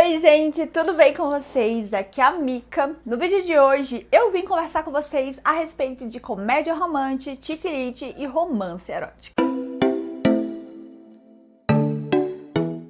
aí, gente, tudo bem com vocês? Aqui é a Mika. No vídeo de hoje, eu vim conversar com vocês a respeito de comédia romântica, chick-lit e romance erótico.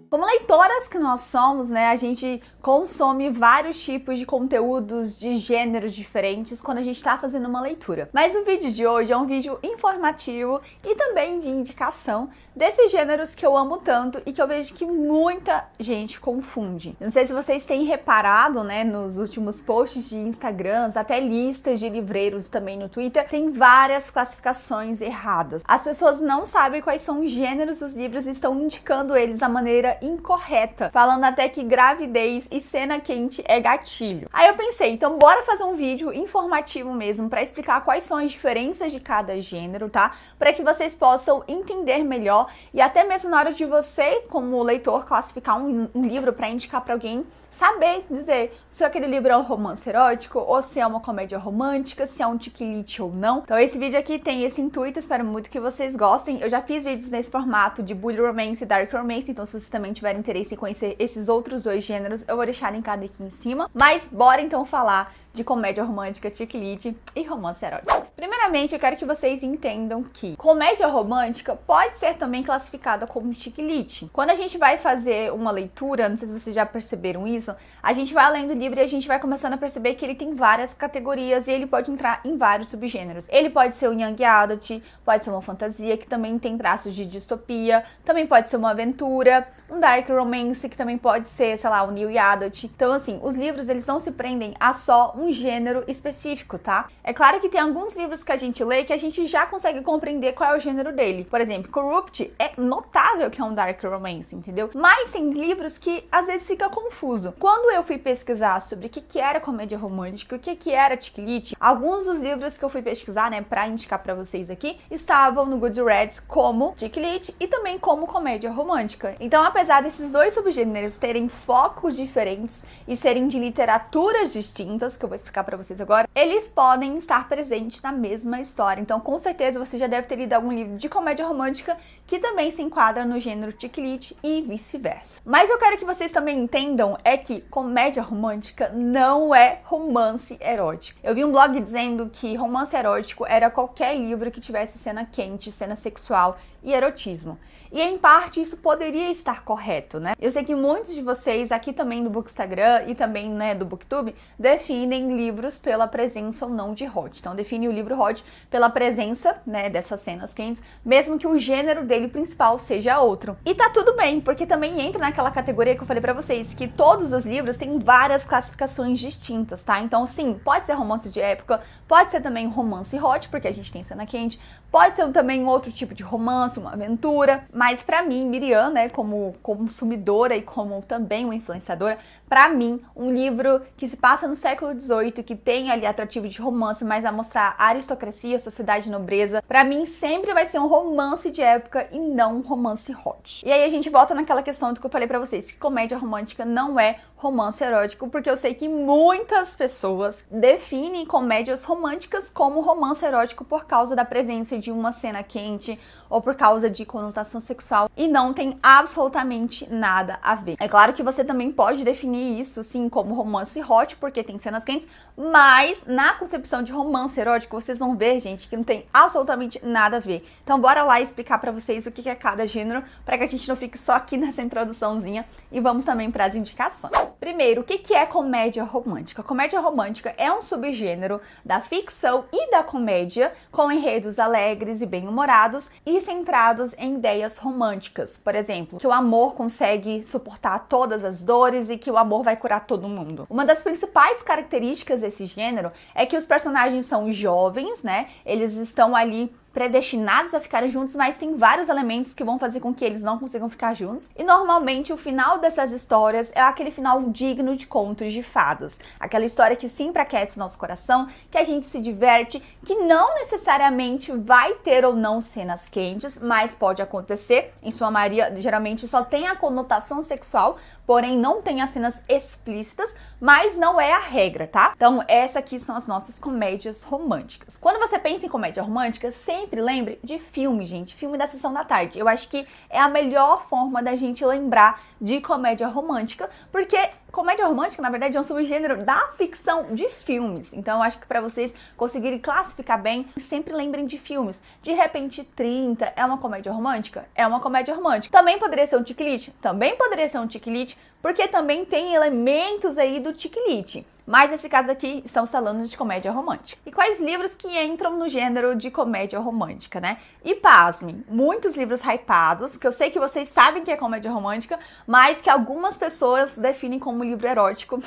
Como leitoras que nós somos, né, a gente consome vários tipos de conteúdos de gêneros diferentes quando a gente está fazendo uma leitura. Mas o vídeo de hoje é um vídeo informativo e também de indicação desses gêneros que eu amo tanto e que eu vejo que muita gente confunde. Não sei se vocês têm reparado, né, nos últimos posts de Instagrams, até listas de livreiros também no Twitter, tem várias classificações erradas. As pessoas não sabem quais são os gêneros dos livros e estão indicando eles da maneira incorreta, falando até que gravidez e cena quente é gatilho. Aí eu pensei, então bora fazer um vídeo informativo mesmo para explicar quais são as diferenças de cada gênero, tá? Para que vocês possam entender melhor e até mesmo na hora de você, como leitor, classificar um livro para indicar para alguém, saber dizer se aquele livro é um romance erótico ou se é uma comédia romântica, se é um chick-lit ou não. Então esse vídeo aqui tem esse intuito, espero muito que vocês gostem. Eu já fiz vídeos nesse formato de bully romance e dark romance, então se vocês também tiverem interesse em conhecer esses outros dois gêneros, eu vou deixar linkado aqui em cima. Mas bora então falar de comédia romântica, chick-lit e romance erótico. Primeiramente, eu quero que vocês entendam que comédia romântica pode ser também classificada como chick-lit. Quando a gente vai fazer uma leitura, não sei se vocês já perceberam isso, a gente vai lendo o livro e a gente vai começando a perceber que ele tem várias categorias e ele pode entrar em vários subgêneros. Ele pode ser um young adult, pode ser uma fantasia que também tem traços de distopia, também pode ser uma aventura, um dark romance que também pode ser, sei lá, um new adult. Então, assim, os livros, eles não se prendem a só um gênero específico, tá? É claro que tem alguns livros que a gente lê que a gente já consegue compreender qual é o gênero dele. Por exemplo, Corrupt é notável que é um dark romance, entendeu? Mas tem livros que às vezes fica confuso. Quando eu fui pesquisar sobre o que era comédia romântica, o que era chick-lit, alguns dos livros que eu fui pesquisar, né, pra indicar pra vocês aqui, estavam no Goodreads como chick-lit e também como comédia romântica. Então, apesar desses dois subgêneros terem focos diferentes e serem de literaturas distintas, que eu vou explicar pra vocês agora, eles podem estar presentes na mesma história. Então, com certeza, você já deve ter lido algum livro de comédia romântica que também se enquadra no gênero chick-lit e vice-versa. Mas eu quero que vocês também entendam é que comédia romântica não é romance erótico. Eu vi um blog dizendo que romance erótico era qualquer livro que tivesse cena quente, cena sexual e erotismo. E em parte isso poderia estar correto, né? Eu sei que muitos de vocês aqui também do Bookstagram e também, né, do Booktube definem livros pela presença ou não de hot. Então define o livro hot pela presença, né, dessas cenas quentes, mesmo que o gênero dele principal seja outro. E tá tudo bem, porque também entra naquela categoria que eu falei pra vocês, que todos os livros têm várias classificações distintas, tá? Então sim, pode ser romance de época, pode ser também romance hot, porque a gente tem cena quente, pode ser também um outro tipo de romance, uma aventura, mas pra mim, Miriam, né, como consumidora e como também uma influenciadora, pra mim, um livro que se passa no século XVIII, que tem ali atrativo de romance, mas a mostrar a aristocracia, sociedade, nobreza, pra mim sempre vai ser um romance de época e não um romance hot. E aí a gente volta naquela questão do que eu falei pra vocês, que comédia romântica não é romance erótico, porque eu sei que muitas pessoas definem comédias românticas como romance erótico por causa da presença de uma cena quente ou por causa de conotação sexual e não tem absolutamente nada a ver. É claro que você também pode definir isso sim como romance hot, porque tem cenas quentes, mas na concepção de romance erótico vocês vão ver, gente, que não tem absolutamente nada a ver. Então bora lá explicar pra vocês o que é cada gênero, pra que a gente não fique só aqui nessa introduçãozinha e vamos também para as indicações. Primeiro, o que é comédia romântica? Comédia romântica é um subgênero da ficção e da comédia com enredos alegres e bem-humorados e centrados em ideias românticas. Por exemplo, que o amor consegue suportar todas as dores e que o amor vai curar todo mundo. Uma das principais características desse gênero é que os personagens são jovens, né? Eles estão ali predestinados a ficarem juntos, mas tem vários elementos que vão fazer com que eles não consigam ficar juntos. E normalmente o final dessas histórias é aquele final digno de contos de fadas. Aquela história que sempre aquece o nosso coração, que a gente se diverte, que não necessariamente vai ter ou não cenas quentes, mas pode acontecer. Em sua maioria, geralmente só tem a conotação sexual, porém não tem as cenas explícitas, mas não é a regra, tá? Então, essa aqui são as nossas comédias românticas. Quando você pensa em comédia romântica, sempre lembre de filme, gente. Filme da Sessão da Tarde. Eu acho que é a melhor forma da gente lembrar de comédia romântica, porque Comédia romântica, na verdade, é um subgênero da ficção de filmes. Então, eu acho que para vocês conseguirem classificar bem, sempre lembrem de filmes. De repente, 30 é uma comédia romântica? É uma comédia romântica. Também poderia ser um chick-lit? Também poderia ser um chick-lit, porque também tem elementos aí do chick-lit. Mas nesse caso aqui, estamos falando de comédia romântica. E quais livros que entram no gênero de comédia romântica, né? E pasmem, muitos livros hypados, que eu sei que vocês sabem que é comédia romântica, mas que algumas pessoas definem como livro erótico.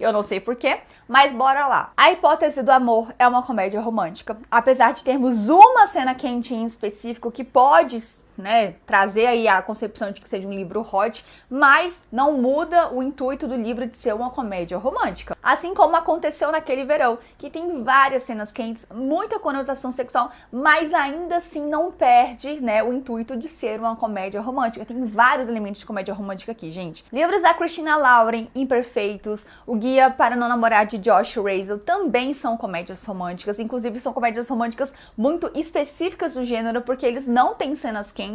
Eu não sei porquê, mas bora lá. A Hipótese do Amor é uma comédia romântica. Apesar de termos uma cena quente em específico que pode, né, trazer aí a concepção de que seja um livro hot, mas não muda o intuito do livro de ser uma comédia romântica. Assim como aconteceu naquele verão, que tem várias cenas quentes, muita conotação sexual, mas ainda assim não perde, né, o intuito de ser uma comédia romântica. Tem vários elementos de comédia romântica aqui, gente. Livros da Christina Lauren, Imperfeitos, O Guia para Não Namorar de Josh Razel também são comédias românticas, inclusive são comédias românticas muito específicas do gênero, porque eles não têm cenas quentes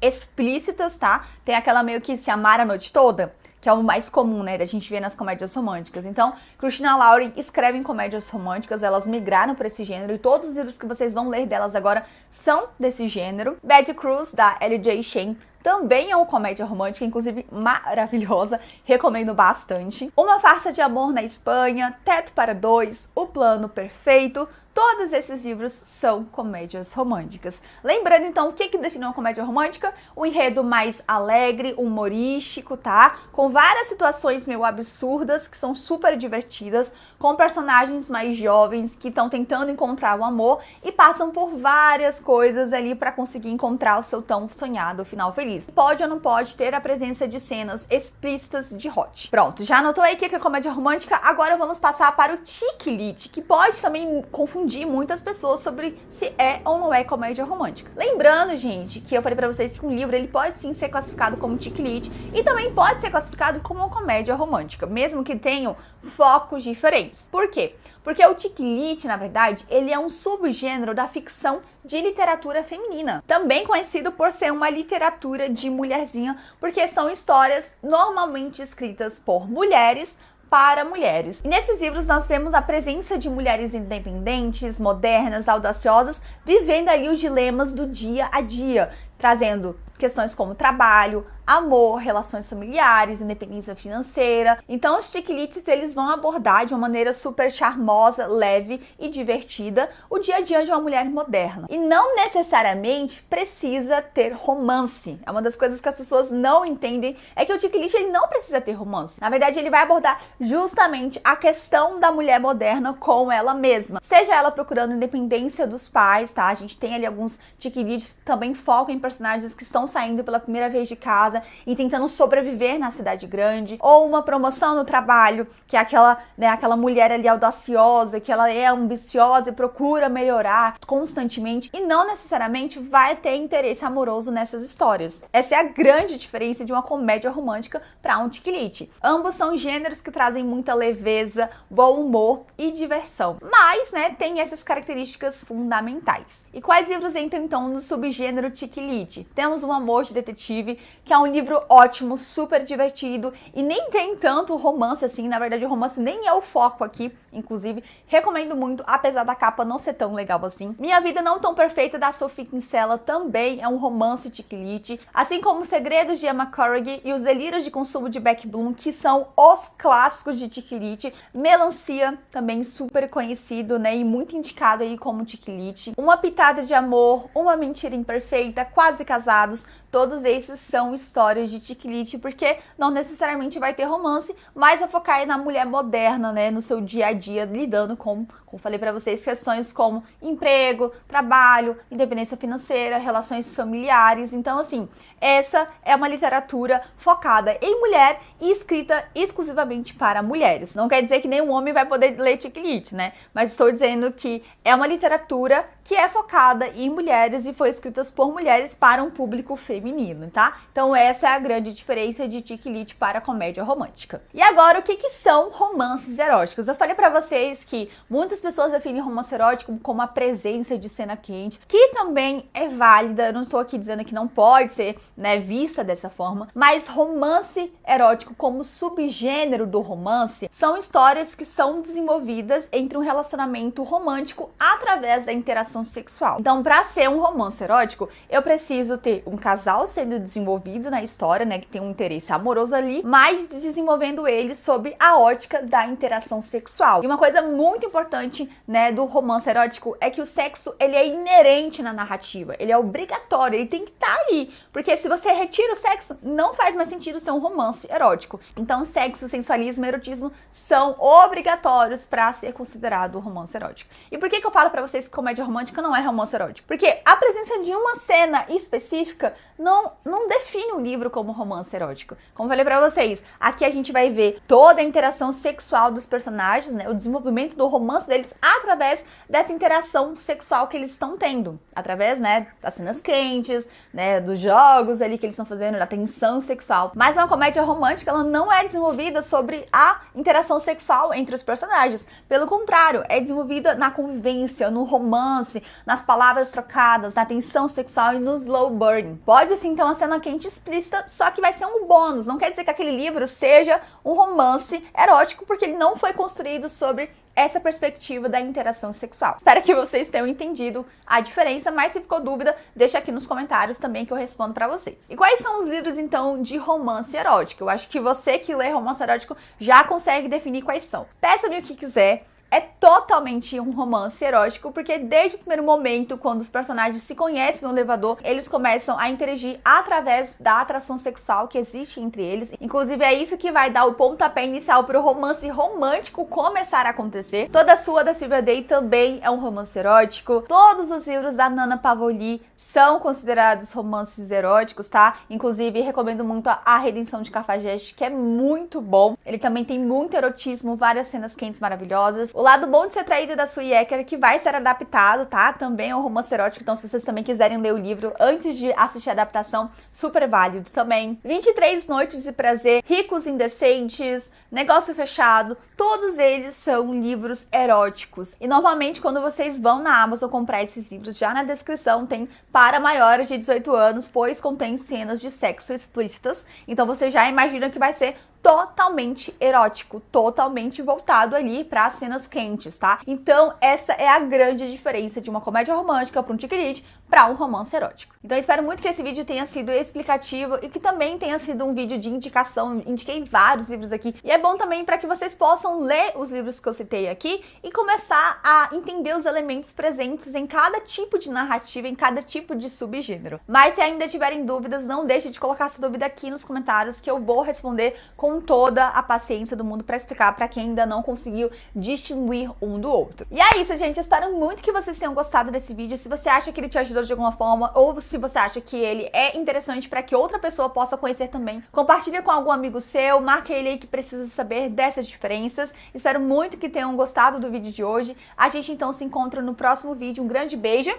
explícitas, tá? Tem aquela meio que se amar a noite toda, que é o mais comum, né, da gente ver nas comédias românticas. Então, Christina Lauren escreve em comédias românticas, elas migraram para esse gênero e todos os livros que vocês vão ler delas agora são desse gênero. Bad Cruise, da L.J. Shane, também é uma comédia romântica, inclusive maravilhosa, recomendo bastante. Uma Farsa de Amor na Espanha, Teto para Dois, O Plano Perfeito, todos esses livros são comédias românticas. Lembrando então, o que define uma comédia romântica? Um enredo mais alegre, humorístico, tá? Com várias situações meio absurdas, que são super divertidas, com personagens mais jovens que estão tentando encontrar o amor e passam por várias coisas ali para conseguir encontrar o seu tão sonhado final feliz. Pode ou não pode ter a presença de cenas explícitas de hot. Pronto, já anotou aí o que é comédia romântica? Agora vamos passar para o chick-lit, que pode também confundir muitas pessoas sobre se é ou não é comédia romântica. Lembrando, gente, que eu falei pra vocês que um livro ele pode sim ser classificado como chick-lit e também pode ser classificado como uma comédia romântica, mesmo que tenham focos diferentes. Por quê? Porque o chick-lit, na verdade, ele é um subgênero da ficção de literatura feminina, também conhecido por ser uma literatura de mulherzinha, porque são histórias normalmente escritas por mulheres para mulheres. E nesses livros nós temos a presença de mulheres independentes, modernas, audaciosas, vivendo ali os dilemas do dia a dia, trazendo questões como trabalho, amor, relações familiares, independência financeira. Então os chick-lits eles vão abordar de uma maneira super charmosa, leve e divertida o dia a dia de uma mulher moderna. E não necessariamente precisa ter romance. É uma das coisas que as pessoas não entendem, é que o chick-lit ele não precisa ter romance. Na verdade, ele vai abordar justamente a questão da mulher moderna com ela mesma. Seja ela procurando independência dos pais, tá? A gente tem ali alguns chick-lits que também focam em personagens que estão saindo pela primeira vez de casa e tentando sobreviver na cidade grande, ou uma promoção no trabalho, que é aquela, né, aquela mulher ali audaciosa, que ela é ambiciosa e procura melhorar constantemente e não necessariamente vai ter interesse amoroso nessas histórias. Essa é a grande diferença de uma comédia romântica para um chick-lit. Ambos são gêneros que trazem muita leveza, bom humor e diversão, mas, né, tem essas características fundamentais. E quais livros entram então no subgênero chick-lit? Temos Um Amor de Detetive, que é um livro ótimo, super divertido e nem tem tanto romance assim. Na verdade, o romance nem é o foco aqui. Inclusive, recomendo muito, apesar da capa não ser tão legal assim. Minha Vida Não Tão Perfeita, da Sophie Kinsella, também é um romance chick-lit, assim como Segredos de Emma Corrigan e Os Delírios de Consumo de Beck Bloom, que são os clássicos de chick-lit. Melancia, também super conhecido, né, e muito indicado aí como chick-lit. Uma Pitada de Amor, Uma Mentira Imperfeita, Quase Casados, todos esses são histórias de chick-lit, porque não necessariamente vai ter romance, mas vai focar aí na mulher moderna, né, no seu dia a dia, lidando com, como falei pra vocês, questões como emprego, trabalho, independência financeira, relações familiares. Então, assim, essa é uma literatura focada em mulher e escrita exclusivamente para mulheres. Não quer dizer que nenhum homem vai poder ler chick-lit, né? Mas estou dizendo que é uma literatura que é focada em mulheres e foi escrita por mulheres para um público feminino. feminino, tá? Então essa é a grande diferença de chick lit para comédia romântica. E agora, o que são romances eróticos? Eu falei pra vocês que muitas pessoas definem romance erótico como a presença de cena quente, que também é válida, eu não estou aqui dizendo que não pode ser, né, vista dessa forma, mas romance erótico como subgênero do romance são histórias que são desenvolvidas entre um relacionamento romântico através da interação sexual. Então, para ser um romance erótico, eu preciso ter um casal sendo desenvolvido na história, né, que tem um interesse amoroso ali, mas desenvolvendo ele sob a ótica da interação sexual. E uma coisa muito importante, né, do romance erótico é que o sexo, ele é inerente na narrativa, ele é obrigatório, ele tem que estar ali, porque se você retira o sexo, não faz mais sentido ser um romance erótico. Então, sexo, sensualismo e erotismo são obrigatórios para ser considerado romance erótico. E por que eu falo para vocês que comédia romântica não é romance erótico? Porque a presença de uma cena específica não define um livro como romance erótico. Como eu falei pra vocês, aqui a gente vai ver toda a interação sexual dos personagens, né, o desenvolvimento do romance deles através dessa interação sexual que eles estão tendo, através, né, das cenas quentes, né, dos jogos ali que eles estão fazendo, da tensão sexual. Mas uma comédia romântica, ela não é desenvolvida sobre a interação sexual entre os personagens. Pelo contrário, é desenvolvida na convivência, no romance, nas palavras trocadas, na tensão sexual e no slow burn. Pode sim ter uma cena quente explícita, só que vai ser um bônus. Não quer dizer que aquele livro seja um romance erótico, porque ele não foi construído sobre essa perspectiva da interação sexual. Espero que vocês tenham entendido a diferença, mas se ficou dúvida, deixa aqui nos comentários também que eu respondo pra vocês. E quais são os livros, então, de romance erótico? Eu acho que você que lê romance erótico já consegue definir quais são. Peça-me o que quiser. É totalmente um romance erótico, porque desde o primeiro momento, quando os personagens se conhecem no elevador, eles começam a interagir através da atração sexual que existe entre eles. Inclusive, é isso que vai dar o pontapé inicial para o romance romântico começar a acontecer. Toda a sua da Silvia Day também é um romance erótico. Todos os livros da Nana Pavolli são considerados romances eróticos, tá? Inclusive, recomendo muito a Redenção de Cafajeste, que é muito bom. Ele também tem muito erotismo, várias cenas quentes maravilhosas. O Lado Bom de Ser Traída da Sue Ecker, que vai ser adaptado, tá? Também é um romance erótico, então se vocês também quiserem ler o livro antes de assistir a adaptação, super válido também. 23 Noites de Prazer, Ricos Indecentes, Negócio Fechado, todos eles são livros eróticos. E normalmente quando vocês vão na Amazon comprar esses livros, já na descrição tem para maiores de 18 anos, pois contém cenas de sexo explícitas. Então você já imagina que vai ser totalmente erótico, totalmente voltado ali para as cenas quentes, tá? Então essa é a grande diferença de uma comédia romântica para um chick lit para um romance erótico. Então eu espero muito que esse vídeo tenha sido explicativo e que também tenha sido um vídeo de indicação. Indiquei vários livros aqui e é bom também para que vocês possam ler os livros que eu citei aqui e começar a entender os elementos presentes em cada tipo de narrativa, em cada tipo de subgênero. Mas se ainda tiverem dúvidas, não deixe de colocar sua dúvida aqui nos comentários que eu vou responder com toda a paciência do mundo para explicar para quem ainda não conseguiu distinguir um do outro. E é isso, gente. Espero muito que vocês tenham gostado desse vídeo. Se você acha que ele te ajudou de alguma forma ou se você acha que ele é interessante para que outra pessoa possa conhecer também, compartilhe com algum amigo seu, marque ele aí que precisa saber dessas diferenças. Espero muito que tenham gostado do vídeo de hoje. A gente então se encontra no próximo vídeo. Um grande beijo.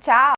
Tchau!